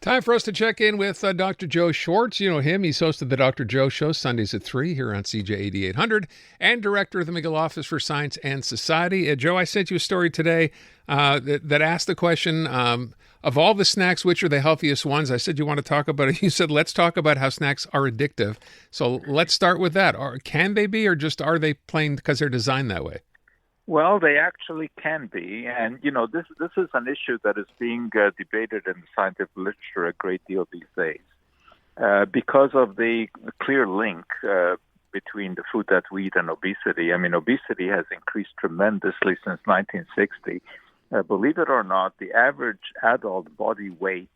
Time for us to check in with Dr. Joe Schwarz. You know him. He's host of the Dr. Joe Show Sundays at 3 here on CJAD 800 and director of the McGill Office for Science and Society. Joe, I sent you a story today that asked the question, of all the snacks, which are the healthiest ones? I said you want to talk about it. You said, let's talk about how snacks are addictive. So let's start with that. Can they be, or just are they plain because they're designed that way? Well, they actually can be. And, you know, this is an issue that is being debated in the scientific literature a great deal these days because of the clear link between the food that we eat and obesity. I mean, obesity has increased tremendously since 1960. Believe it or not, the average adult body weight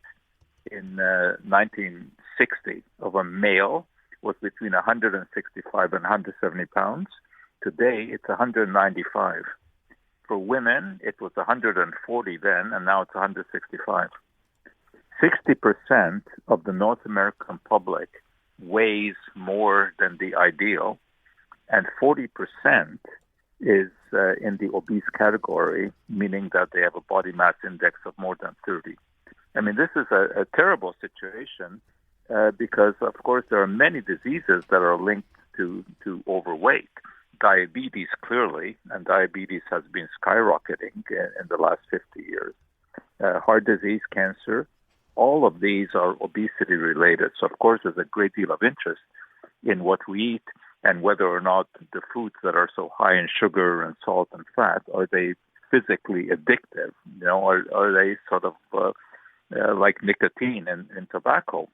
in 1960 of a male was between 165 and 170 pounds. Today, it's 195. For women, it was 140 then, and now it's 165. 60% of the North American public weighs more than the ideal, and 40% is in the obese category, meaning that they have a body mass index of more than 30. I mean, this is a terrible situation because, of course, there are many diseases that are linked to overweight. Diabetes, clearly, and diabetes has been skyrocketing in the last 50 years. Heart disease, cancer, all of these are obesity-related. So, of course, there's a great deal of interest in what we eat and whether or not the foods that are so high in sugar and salt and fat, are they physically addictive? You know, are they sort of like nicotine in tobacco?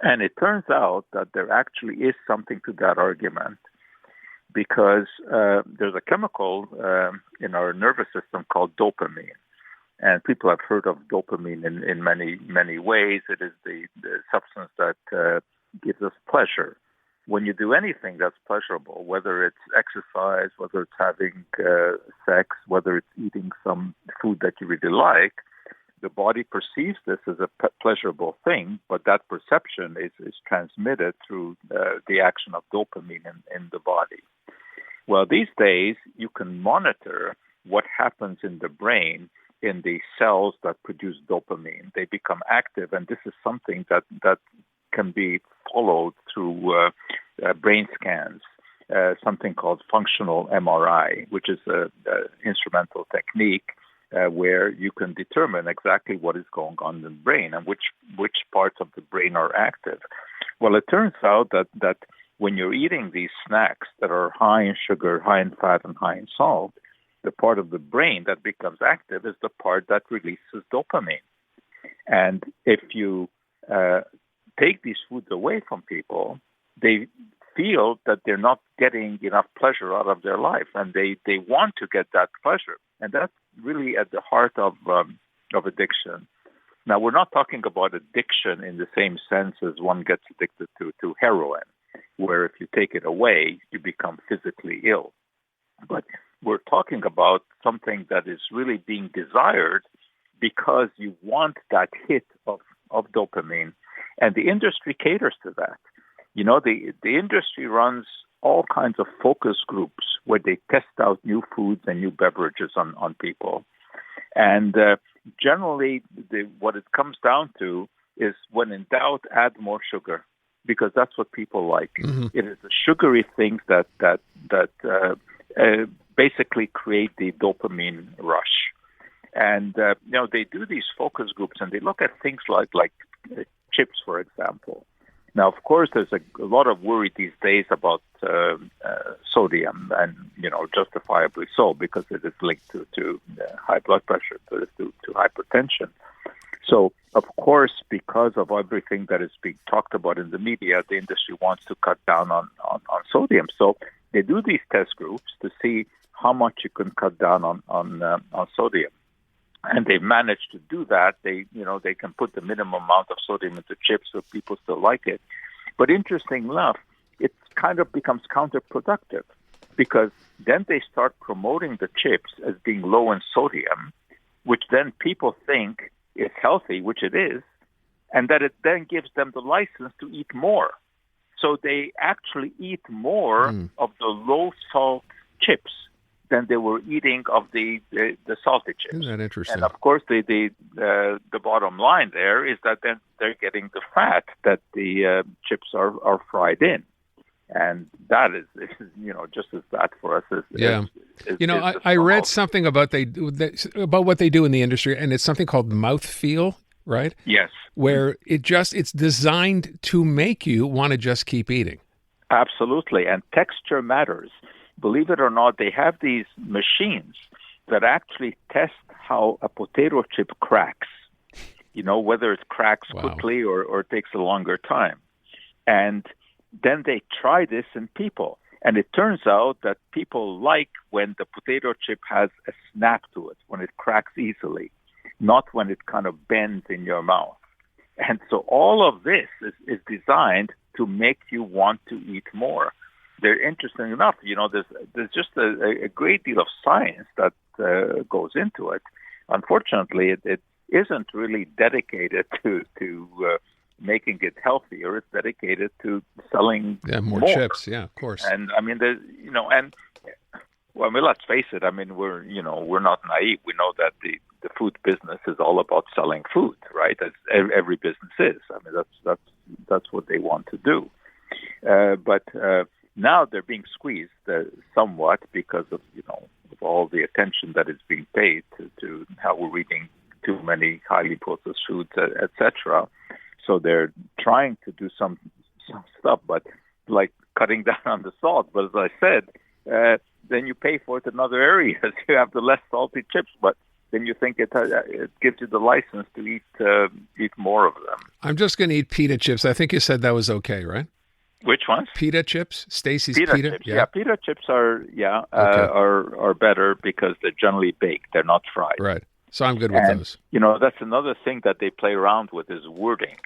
And it turns out that there actually is something to that argument, because there's a chemical in our nervous system called dopamine. And people have heard of dopamine in many, many ways. It is the substance that gives us pleasure. When you do anything that's pleasurable, whether it's exercise, whether it's having sex, whether it's eating some food that you really like, the body perceives this as a pleasurable thing, but that perception is transmitted through the action of dopamine in the body. Well, these days, you can monitor what happens in the brain in the cells that produce dopamine. They become active, and this is something that can be followed through brain scans, something called functional MRI, which is an instrumental technique where you can determine exactly what is going on in the brain and which parts of the brain are active. Well, it turns out that when you're eating these snacks that are high in sugar, high in fat, and high in salt, the part of the brain that becomes active is the part that releases dopamine. And if you take these foods away from people, they feel that they're not getting enough pleasure out of their life, and they want to get that pleasure. And that's really at the heart of addiction. Now, we're not talking about addiction in the same sense as one gets addicted to heroin, where if you take it away, you become physically ill. But we're talking about something that is really being desired because you want that hit of dopamine. And the industry caters to that. You know, the industry runs all kinds of focus groups where they test out new foods and new beverages on people. And generally, what it comes down to is, when in doubt, add more sugar, because that's what people like. Mm-hmm. It is the sugary things that basically create the dopamine rush. And they do these focus groups, and they look at things like chips, for example. Now, of course, there's a lot of worry these days about sodium, and justifiably so, because it is linked to high blood pressure, to hypertension. So, of course, because of everything that is being talked about in the media, the industry wants to cut down on sodium. So they do these test groups to see how much you can cut down on sodium. And they've managed to do that. They can put the minimum amount of sodium into chips so people still like it. But interesting enough, it kind of becomes counterproductive, because then they start promoting the chips as being low in sodium, which then people think is healthy, which it is, and that it then gives them the license to eat more. So they actually eat more of the low-salt chips. than they were eating of the salty chips. Isn't that interesting? And of course, the bottom line there is that then they're getting the fat that the chips are fried in. And that is, just as bad for us as I read something about what they do in the industry, and it's something called mouthfeel, right? Yes. Where it's designed to make you want to just keep eating. Absolutely. And texture matters. Believe it or not, they have these machines that actually test how a potato chip cracks, whether it cracks quickly or takes a longer time. And then they try this in people. And it turns out that people like when the potato chip has a snap to it, when it cracks easily, not when it kind of bends in your mouth. And so all of this is designed to make you want to eat more. They're interesting enough, there's just a great deal of science that goes into it. Unfortunately, it isn't really dedicated to making it healthier. It's dedicated to selling more chips. Yeah, of course. And I mean, let's face it. I mean, we're not naive. We know that the food business is all about selling food, right? As every business is. I mean, that's what they want to do. But now they're being squeezed somewhat because of of all the attention that is being paid to how we're eating too many highly processed foods, etc. So they're trying to do some stuff, but like cutting down on the salt. But as I said, then you pay for it in other areas. You have the less salty chips, but then you think it gives you the license to eat more of them. I'm just going to eat pita chips. I think you said that was okay, right? Which ones? Pita chips, Stacy's pita. Chips. Yeah, pita chips are better because they're generally baked. They're not fried. Right. So I'm good with those. That's another thing that they play around with is wording.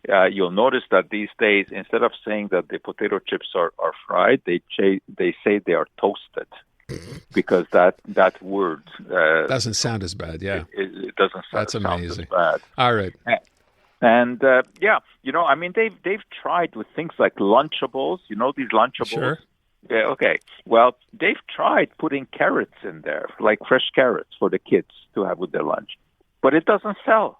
You'll notice that these days, instead of saying that the potato chips are fried, they say they are toasted, because that word doesn't sound as bad. Yeah, it doesn't. That's sound amazing. as bad. All right. And I mean, they've tried with things like Lunchables. These Lunchables. Sure. Yeah. Okay. Well, they've tried putting carrots in there, like fresh carrots for the kids to have with their lunch, but it doesn't sell.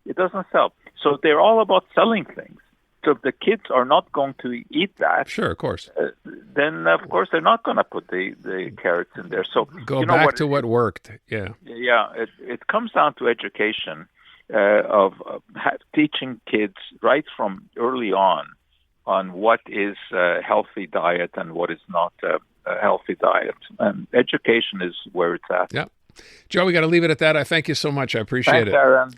It doesn't sell. So they're all about selling things. So if the kids are not going to eat that, sure, of course, then of course they're not going to put the carrots in there. So go back to what worked. Yeah. Yeah. It comes down to education of teaching kids right from early on what is a healthy diet and what is not a healthy diet. And education is where it's at. Yeah. Joe, we got to leave it at that. I thank you so much. I appreciate it. Thanks, Aaron.